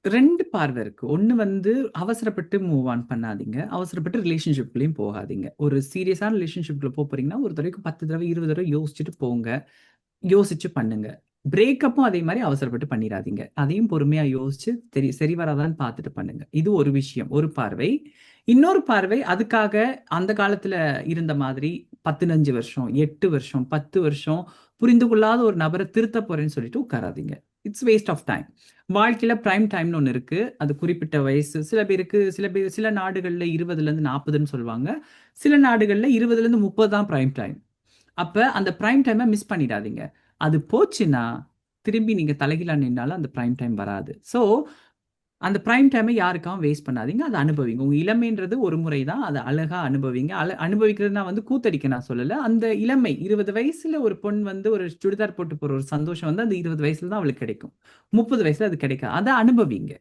2 பார்வை இருக்கு. ஒண்ணு வந்து அவசரப்பட்டு மூவ் ஆன் பண்ணாதீங்க. அவசரப்பட்டு ரிலேஷன்ஷிப்குள்ளயும் போகாதீங்க. ஒரு சீரியஸான ரிலேஷன்ஷிப்குள்ள போறீங்கன்னா, ஒரு தடவைக்கு 10 தடவை, 20 தடவை யோசிச்சுட்டு போங்க. யோசிச்சு பண்ணுங்க. பிரேக்கப்பும் அதே மாரி அவசரப்பட்டு பண்ணிறாதீங்க. அதையும் பொறுமையா யோசிச்சு சரி வராதான்னு பார்த்துட்டு பண்ணுங்க. இது ஒரு விஷயம், ஒரு பார்வை. இன்னொரு பார்வை, அதுக்காக அந்த காலத்துல இருந்த மாதிரி 15 வருஷம், 8 வருஷம், 10 வருஷம் புரிந்து கொள்ளாத ஒரு நபர திருத்தப் போறேன்னு சொல்லிட்டு உட்காராதீங்க. It's waste of time. வாழ்க்கையில பிரைம் டைம்னு ஒண்ணு இருக்கு. அது குறிப்பிட்ட வயசு. சில நாடுகள்ல 20லேருந்து 40ன்னு சொல்லுவாங்க. சில நாடுகள்ல 20லேருந்து 30 தான் பிரைம் டைம். அப்ப அந்த பிரைம் டைமை மிஸ் பண்ணிடாதீங்க. அது போச்சுன்னா திரும்பி நீங்க தலைகீழா நின்னாலும் அந்த பிரைம் டைம் வராது. ஸோ அந்த பிரைம் டைமை யாருக்காகவும் வேஸ்ட் பண்ணாதீங்க. அதை அனுபவிங்க. உங்க இளமைன்றது ஒரு முறை தான். அதை அழகா அனுபவிங்க. அனுபவிக்கிறதுனா வந்து கூத்தடிக்க நான் சொல்லல. அந்த இளமை 20 வயசுல ஒரு பொண் வந்து ஒரு சுடிதார் போட்டு போற ஒரு சந்தோஷம் வந்து அந்த 20 வயசுல தான் அவளுக்கு கிடைக்கும். 30 வயசுல அது கிடைக்காது. அதை அனுபவிங்க.